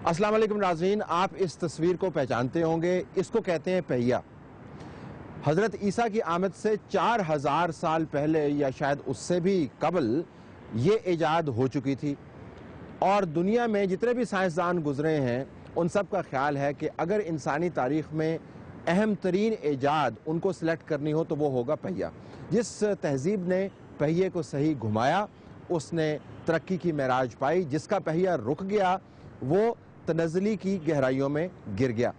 अस्सलाम वालेकुम नाज़रीन, आप इस तस्वीर को पहचानते होंगे। इसको कहते हैं पहिया। हज़रत ईसा की आमद से 4000 साल पहले या शायद उससे भी कबल ये ईजाद हो चुकी थी और दुनिया में जितने भी साइंसदान गुजरे हैं उन सब का ख्याल है कि अगर इंसानी तारीख में अहम तरीन ईजाद उनको सिलेक्ट करनी हो तो वो होगा पहिया। जिस तहजीब ने पहिए को सही घुमाया उसने तरक्की की महराज पाई, जिसका पहिया रुक गया वो तनज़्ज़ुली की गहराइयों में गिर गया।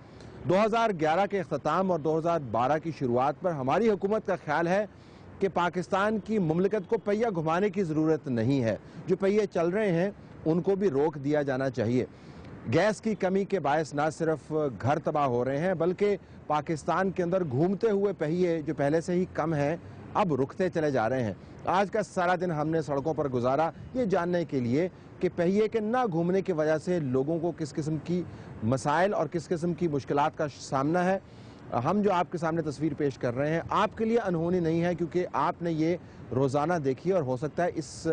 2011 के अख्ताम और 2012 की शुरुआत पर हमारी हुकूमत का ख्याल है कि पाकिस्तान की मुमलिकत को पहिया घुमाने की ज़रूरत नहीं है। जो पहिए चल रहे हैं उनको भी रोक दिया जाना चाहिए। गैस की कमी के बायस ना सिर्फ घर तबाह हो रहे हैं बल्कि पाकिस्तान के अंदर घूमते हुए पहिए जो पहले से ही कम हैं अब रुकते चले जा रहे हैं। आज का सारा दिन हमने सड़कों पर गुजारा ये जानने के लिए कि पहिए के ना घूमने की वजह से लोगों को किस किस्म की मसाइल और किस किस्म की मुश्किलात का सामना है। हम जो आपके सामने तस्वीर पेश कर रहे हैं आपके लिए अनहोनी नहीं है, क्योंकि आपने ये रोज़ाना देखी और हो सकता है इस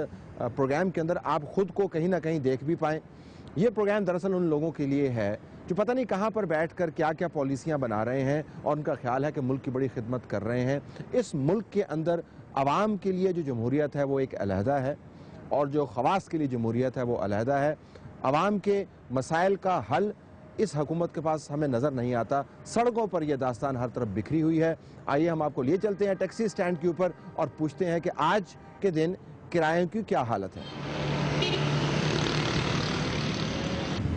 प्रोग्राम के अंदर आप खुद को कहीं ना कहीं देख भी पाएँ। ये प्रोग्राम दरअसल उन लोगों के लिए है जो पता नहीं कहाँ पर बैठकर क्या क्या पॉलिसियाँ बना रहे हैं और उनका ख्याल है कि मुल्क की बड़ी खिदमत कर रहे हैं। इस मुल्क के अंदर आवाम के लिए जो जमहूरियत है वो एक अलहदा है और जो खवास के लिए जमहूरियत है वो अलहदा है। आवाम के मसाइल का हल इस हुकूमत के पास हमें नज़र नहीं आता। सड़कों पर यह दास्तान हर तरफ बिखरी हुई है। आइए हम आपको लिए चलते हैं टैक्सी स्टैंड के ऊपर और पूछते हैं कि आज के दिन किरायों की क्या हालत है।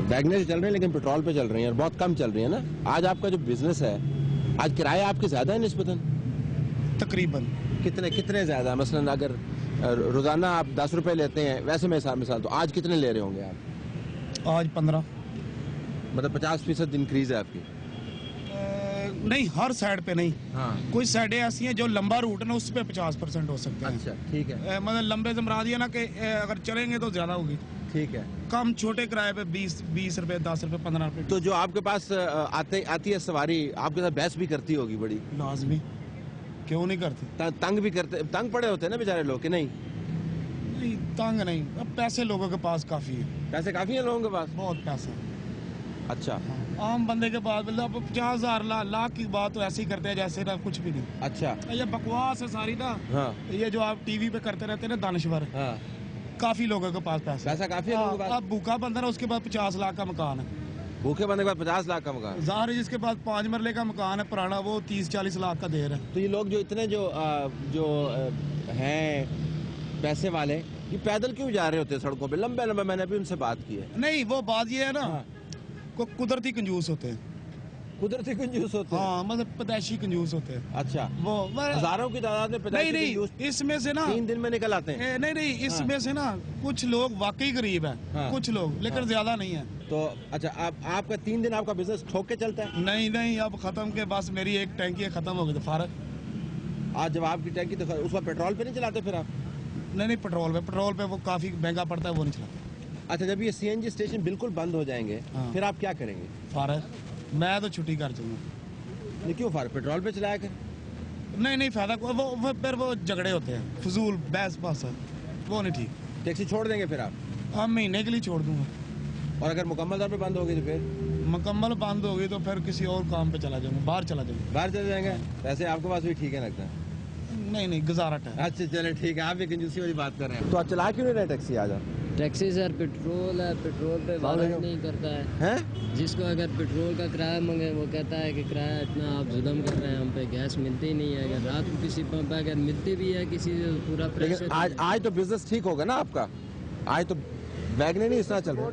वैगनर चल रहे हैं लेकिन पेट्रोल पे चल रही हैं और बहुत कम चल रही है ना। आज आपका जो बिजनेस है, आज किराए आपके ज़्यादा है निस्बतन? तकरीबन कितने ज़्यादा? मसलन अगर रोज़ाना आप 10 रुपए लेते हैं वैसे मिसाल तो आज कितने ले रहे होंगे आप? आज 15। मतलब 50% इंक्रीज है आपकी? नहीं, हर साइड पे नहीं। हाँ। कुछ साइडें ऐसी हैं जो लंबा रूट है ना उस पे 50% हो सकता है। अच्छा, ठीक है। मतलब लंबे से मरा दिया ना कि अगर चलेंगे तो ज्यादा होगी। ठीक है। कम छोटे किराए पे 20 रुपए, 10 रुपए, 15 रुपए। तो जो आपके पास आती है सवारी आपके साथ बहस भी करती होगी बड़ी? लाजमी, क्यों नहीं करती। तंग भी करते, तंग पड़े होते हैं ना बेचारे लोग कि नहीं? नहीं, तंग नहीं। अब पैसे लोगों के पास काफी है। पैसे काफी है लोगों के पास? बहुत पैसा। अच्छा। आम बंदे के पास मतलब 50,000 लाख की बात तो ऐसे ही करते हैं जैसे ना कुछ भी नहीं। अच्छा। ये बकवास है सारी ना। हाँ। ये जो आप टीवी पे करते रहते हैं ना दानश्वर। हाँ। काफी लोगों के पास पैसा काफी है लोगों के पास। अब भूखा बंदा है उसके पास 50 लाख का मकान है। भूखे बंदे के पास 50 लाख का मकान? ज़ाहिर है जिसके पास 5 मरले का मकान है पुराना वो 30-40 लाख का दे रहा है। तो ये लोग जो इतने जो हैं पैसे वाले ये पैदल क्यों जा रहे होते हैं सड़कों पे लंबे लंबे? मैंने भी उनसे बात की है। नहीं, वो बात ये है ना। हाँ। को कुदरती कंजूस होते हैं। कुदरती कंजूस होते हैं? हाँ, मतलब पैदाइशी कंजूस होते हैं। अच्छा। वो हजारों की तादाद में पैदाइशी कंजूस इसमें से ना 3 दिन में निकल आते हैं। नहीं, इसमें से ना कुछ लोग वाकई गरीब है। हाँ। कुछ लोग, लेकिन ज्यादा नहीं है। तो अच्छा, आपका 3 दिन आपका बिजनेस ठोक के चलता है? नहीं, अब खत्म के बस मेरी एक टैंकी खत्म हो गई तो फारग। आज जब आपकी टैंकी तो उस वक्त पेट्रोल पे नहीं चलाते फिर आप? नहीं, पेट्रोल पे वो काफी महंगा पड़ता है, वो नहीं चलाते। अच्छा, जब ये CNG स्टेशन बिल्कुल बंद हो जाएंगे हाँ। फिर आप क्या करेंगे? फारग, मैं तो छुट्टी कर दूंगा। नहीं, क्यों? पेट्रोल पे चलाया कर? नहीं फायदा वो फिर वो झगड़े होते हैं, फजूल बहस बात है, वो नहीं ठीक। टैक्सी छोड़ देंगे फिर आप? हाँ, महीने के लिए छोड़ दूंगा। और अगर मुकम्मल तौर पे बंद होगी तो फिर? मुकम्मल बंद होगी तो फिर किसी और काम पे चला जाऊंगा, बाहर चला जाऊंगा। बाहर चले जाएंगे? वैसे आपके पास भी ठीक है लगता है? नहीं, गुजारट है। अच्छा चले ठीक है, आप भी कंजूसी वाली बात कर रहे हैं। तो आप चला क्यों नहीं रहे टैक्सी आज? टैक्सी सर पेट्रोल है, पेट्रोल पे वारंट नहीं करता है। हैं? जिसको अगर पेट्रोल का किराया मांगे वो कहता है कि किराया इतना आप जुल्म कर रहे हैं, हम पे गैस मिलती ही नहीं है। अगर रात को किसी पंप पे अगर मिलती भी है किसी से पूरा प्रेशर। लेकिन आज तो बिजनेस ठीक होगा ना आपका? आज तो वैगनर नहीं इस तरह चल रहा है।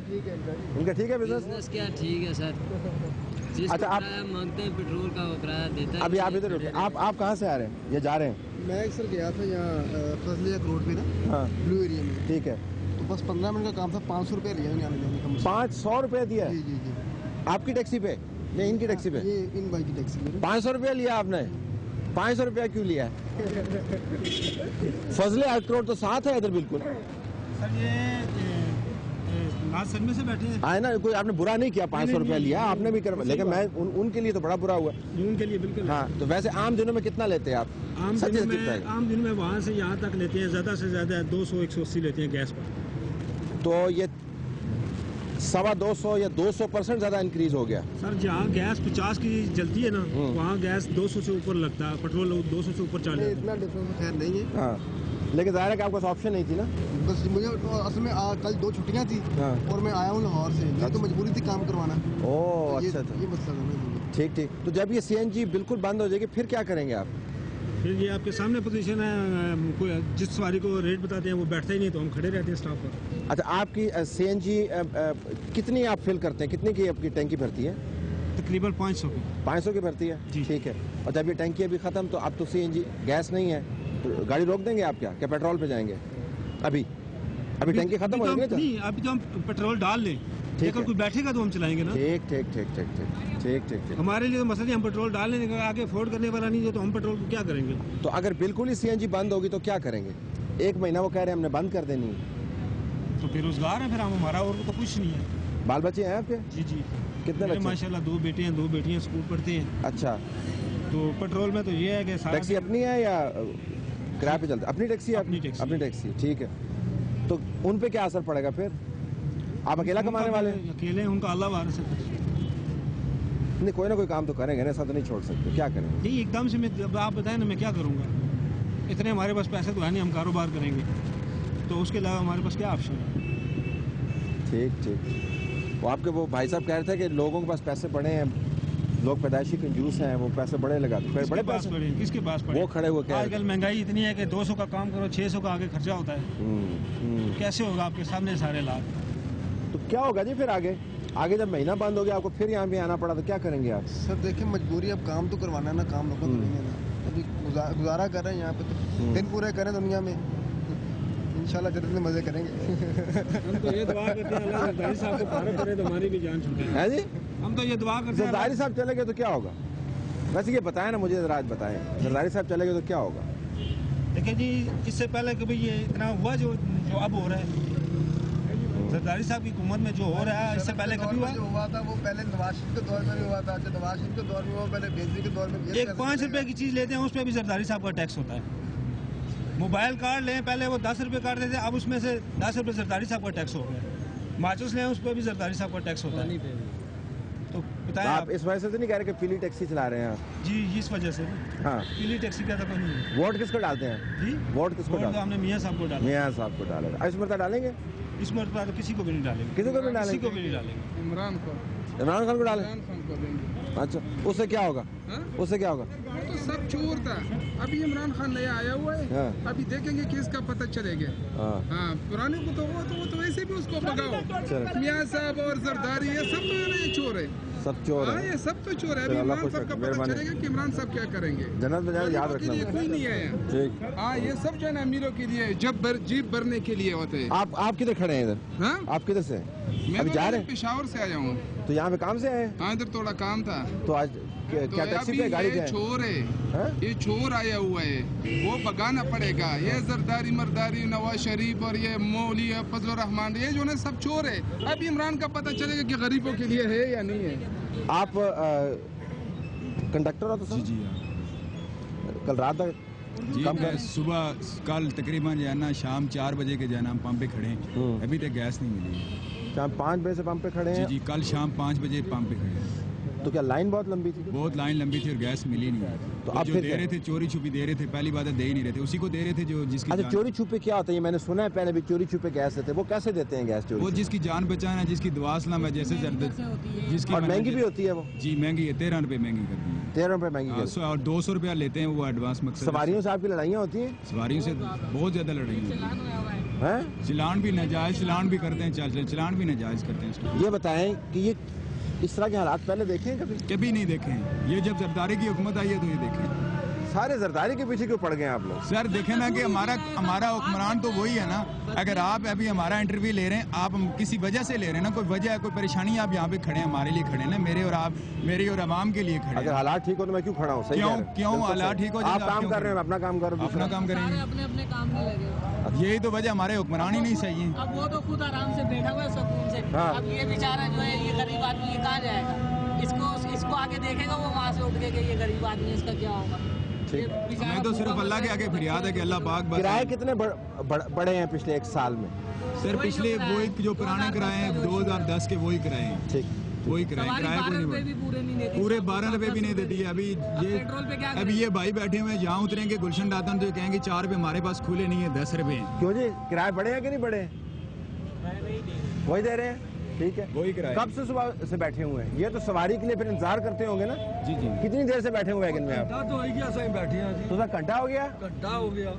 उनका ठीक है बिजनेस? क्या ठीक है सर, जिसको अच्छा, आप किराया मांगते हैं पेट्रोल का वो किराया देता है। अभी आप इधर आप कहाँ से आ रहे हैं? ये जा रहे हैं? मैं अक्सर गया था यहाँ फजलिया रोड पे ना। हाँ। ब्लू एरिया में। ठीक है। तो बस 15 मिनट का काम था, 500 रुपये लिया आने जाने का मुझसे। 500 रुपये दिया? जी। आपकी टैक्सी पे या इनकी टैक्सी पे? ये इन भाई की टैक्सी पे 500 रुपया लिया आपने? 500 रुपया क्यों लिया? फजले रोड तो साथ है इधर बिल्कुल। सर ये में से बैठे आए ना, कोई आपने बुरा नहीं किया, 500 रुपया लिया आपने भी कर, लेकिन मैं उनके लिए तो बड़ा बुरा हुआ। उनके लिए बिल्कुल। हाँ, तो वैसे आम दिनों में कितना लेते हैं आप? आम दिनों में वहाँ से यहाँ तक लेते हैं, ज़्यादा से ज़्यादा 200-180 लेते हैं गैस पर। तो ये 225 या 200% ज्यादा इंक्रीज हो गया। सर जहाँ गैस 50 की जलती है ना, वहाँ गैस 200 से ऊपर लगता है, पेट्रोल 200 से ऊपर चल जाता है। इतना डिफरेंस खैर नहीं है। हाँ, लेकिन जाहिर है कि आपके पास ऑप्शन नहीं थी ना। बस मुझे असल में कल 2 छुट्टियाँ थी हाँ। और मैं आया हूँ लाहौर से, मेरी तो मजबूरी थी काम करवाना। ओह तो अच्छा अच्छा, ये मसला है ना। ठीक ठीक। तो जब ये सीएनजी बिल्कुल बंद हो जाएगी फिर क्या करेंगे आप? फिर ये आपके सामने पोजीशन है, कोई जिस सवारी को रेट बताते हैं वो बैठता ही नहीं, तो हम खड़े रहते हैं स्टॉप पर। अच्छा, आपकी सीएनजी कितनी आप फिल करते हैं, कितनी की आपकी टैंकी भरती है? तकरीबन 500 की। 500 की भरती है, जी। ठीक है। और जब ये टैंकी अभी ख़त्म तो अब तो सीएनजी गैस नहीं है, तो गाड़ी रोक देंगे आप? क्या पेट्रोल पे जाएंगे? अभी टैंकी खत्म हो जाएगी नहीं, अभी तो हम पेट्रोल डाल लें, लेकिन कोई बैठेगा तो हम चलाएंगे ना। ठीक ठीक ठीक ठीक ठीक ठीक ठीक ठीक। हमारे लिए तो मसला नहीं, हम पेट्रोल डाल लेंगे, आगे अफोर्ड करने वाला नहीं है तो हम पेट्रोल को क्या करेंगे। तो अगर बिल्कुल ही सीएनजी बंद होगी तो क्या करेंगे? 1 महीना वो कह रहे हैं हमने बंद कर देनी है। तो बेरोजगार है फिर हम, हमारा और तो कुछ नहीं है। बाल बच्चे हैं आपके? जी जी। कितने मेरे बच्चे? माशाल्लाह 2 बेटे हैं, 2 बेटियां स्कूल पढ़ते हैं। अच्छा, तो पेट्रोल में तो ये है कि सारा टैक्सी अपनी है या किराए पे चलते? अपनी टैक्सी है? अपनी टैक्सी। अपनी टैक्सी, ठीक है। तो उन पे क्या असर पड़ेगा फिर? आप अकेला कमाने वाले हैं? अकेले हैं, उनका अल्लाह वारिस है। नहीं, कोई ना कोई काम तो करेंगे ना, ऐसा तो नहीं छोड़ सकते। क्या करेंगे? नहीं, एकदम से मैं, जब आप बताएं ना मैं क्या करूँगा, इतने हमारे पास पैसे तो है नहीं, हम कारोबार करेंगे तो उसके अलावा हमारे पास क्या ऑप्शन है। ठीक ठीक। वो आपके वो भाई साहब कह रहे थे कि लोगों के पास पैसे बड़े हैं, लोग पैदाइशी कंजूस हैं, वो पैसे बड़े लगाते हैं। बड़े पास पैसे पड़े, किसके पास पड़े? वो खड़े हुए कह रहे आजकल महंगाई इतनी है कि 200 का काम करो 600 का आगे खर्चा होता है। कैसे होगा? आपके सामने सारे लाभ। तो क्या होगा जी फिर आगे जब महीना बंद हो गया आपको फिर यहाँ पे आना पड़ा तो क्या करेंगे आप? सर देखिए, मजबूरी, अब काम तो करवाना है ना, काम लोगों को नहीं है ना। अभी गुजारा कर रहे हैं यहाँ पे, तो दिन पूरे करें दुनिया में, इंशाल्लाह जल्द में मजे करेंगे। हम तो ये दुआ करते हैं अल्लाह जरदारी साहब को पार करे तो हमारी भी जान छूटे। है जी? हम तो ये दुआ करते हैं जरदारी साहब चले गए तो क्या होगा? वैसे ये बताएं ना मुझे, जरा आज बताएं, जरदारी साहब चले गए तो क्या होगा? देखिए जी, इससे पहले कभी ये इतना हुआ जो अब हो रहा है, जरदारी साहब की हुकूमत में जो हो रहा है, इससे पहले कभी हुआ? जो हुआ था वो पहले नवाज शरीफ के दौर में भी हुआ था। अच्छा, नवाज शरीफ के दौर में हुआ, पहले बेनजीर के दौर में। एक 5 रुपए की चीज़ लेते हैं उस पर भी जरदारी साहब का टैक्स होता है। मोबाइल कार्ड लें, पहले वो 10 रुपये काट देते, अब उसमें से 10 रुपये जरदारी साहब का टैक्स हो गया। माचिस लें, उस पर भी जरदारी साहब का टैक्स होता है। तो बताएं आप इस वजह से तो नहीं कह रहे कि पीली टैक्सी चला रहे हैं आप? जी, इस वजह से हाँ। पीली टैक्सी का तो कोई नहीं है। वोट किसको डालते हैं जी, वोट किसको वोट तो डालते हमने मियाँ साहब को हैं? डाला। मियाँ साहब को डालेगा। इस मरता डालेंगे? इस मरतबा तो किसी को भी नहीं डालेंगे। किसी को भी किसी डालेंगे? को भी नहीं डालेंगे। इमरान इमरान खान को डालें? खान को देंगे। अच्छा, उससे क्या होगा? उससे क्या होगा? वो तो सब चोर था, अभी इमरान खान नया आया हुआ है। हाँ। अभी देखेंगे कि इसका पता चलेगा। हाँ। हाँ, पुराने को तो वो तो वैसे भी उसको भगाओ। मियाँ साहब और जरदारी ये सब तो ये चोर है, सब चोर हाँ है। ये सब तो चोर है। अभी चलो, अल्लाह इमरान खुश साहब का रखे, पता मेहरबानी। चलेगा कि इमरान साहब क्या करेंगे। जन्नत में जाए याद गरीबों के लिए रखना। कोई नहीं आया। ठीक। हाँ, ये सब जो है ना अमीरों के लिए, जब जीप भरने के लिए होते हैं। आप किधर खड़े हैं इधर? हाँ, आप किधर से? मैं अभी तो जा रहे हैं? पेशावर से आया हूँ। तो यहाँ पे काम से आए? हाँ, इधर थोड़ा काम था। तो आज तो क्या टैक्सी अभी पे गाड़ी पे ये आए? चोर है, हाँ? ये चोर आया हुआ है, वो भगाना पड़ेगा। ये जरदारी मरदारी नवाज शरीफ और ये मौली फजल रहमान, ये जो है सब चोर है। अब इमरान का पता चलेगा कि गरीबों के लिए है या नहीं है। आप कंडक्टर हो तो सर? जी हाँ कल रात तक जी, कम मैं कर? सुबह कल तकरीबन जो है ना शाम 4 बजे के जो है ना हम पंप पे खड़े हैं, अभी तक गैस नहीं मिली। शाम 5 बजे से पंप पे खड़े जी हैं? जी, कल शाम 5 बजे पंप पे खड़े हैं। तो क्या लाइन बहुत लंबी थी? बहुत लाइन लंबी थी और गैस मिली नहीं। तो वो अब जो फिर दे क्या? रहे थे चोरी छुपी दे रहे थे, पहली बात है दे ही नहीं रहे थे, उसी को दे रहे थे जो जिसकी अच्छा, जान- चोरी छुपे क्या होता है? ये मैंने सुना है पहले भी, चोरी छुपे गैस देते हैं। वो कैसे देते हैं गैस चोरी वो छुपे? जिसकी जान बचाना, जिसकी दुआ सलाम है, जैसे जिसकी और महंगी भी होती है वो? जी महंगी है, 13 रुपए महंगी कर दी है। 13 रुपए महंगी हाँ, करते और 200 रुपया लेते हैं वो एडवांस मकसद। सवारियों से आपकी लड़ाइयाँ होती हैं? सवारियों से बहुत ज्यादा लड़ाई है। हैं? चलान भी नाजायज चलान भी करते हैं, चलान भी नाजायज करते हैं इसको। ये बताएं कि ये इस तरह के हालात पहले देखे हैं कभी? कभी नहीं देखे हैं। ये जब जरदारी की हुकूमत आई है तो ये देखे। सारे जरदारी के पीछे क्यों पड़ गए आप लोग? सर देखे ना कि हमारा हुक्मरान तो वही है ना। अगर आप अभी हमारा इंटरव्यू ले रहे हैं, आप किसी वजह से ले रहे हैं ना, कोई वजह है, कोई परेशानी, आप यहाँ पे खड़े हैं, हमारे लिए खड़े हैं ना, मेरी और आवाम के लिए खड़े अगर हैं। हालात ठीक हो तो मैं क्यों खड़ा हूँ? सही कह रहे हैं। क्यों बिल्कुल हालात सही। ठीक हो आप जाएगा, काम क्यों कर रहे हैं, करें? मैं अपना काम कर रहा अपना हूँ। काम करेंगे। अपने अपने काम में लगे हुए। यही तो वजह, हमारे हुक्मरान ही नहीं सही है। अब वो तो खुद आराम से बैठा हुआ है सुकून से। हाँ। अब ये बेचारा जो है, ये गरीब आदमी, ये कहाँ जाएगा? इसको आगे देखेगा वो वहाँ से उठ के कि ये गरीब आदमी, इसका क्या होगा? हमें तो सिर्फ अल्लाह के आगे फरियाद है कि अल्लाह पाक बस। किराए कितने बढ़े हैं पिछले 1 साल में? सर पिछले वही जो पुराने किराए हैं 2010 के वही किराए हैं। ठीक, वही किराए कोई नहीं पूरे 12 रुपए भी नहीं देती है। अभी ये भाई बैठे हुए हैं, जहाँ उतरेंगे गुलशन दातन तो कहेंगे 4 रुपए हमारे पास खुले नहीं है, 10 रुपए हैं। क्यों जी, किराए बढ़े हैं कि नहीं बढ़े? वही दे रहे हैं, ठीक है। वही किराए। कब से सुबह से बैठे हुए हैं? ये तो सवारी के लिए फिर इंतजार करते होंगे ना? जी जी। कितनी देर से बैठे हुए वैगन में आप? तो बैठे हैं जी। तो घंटा हो गया? घंटा हो गया।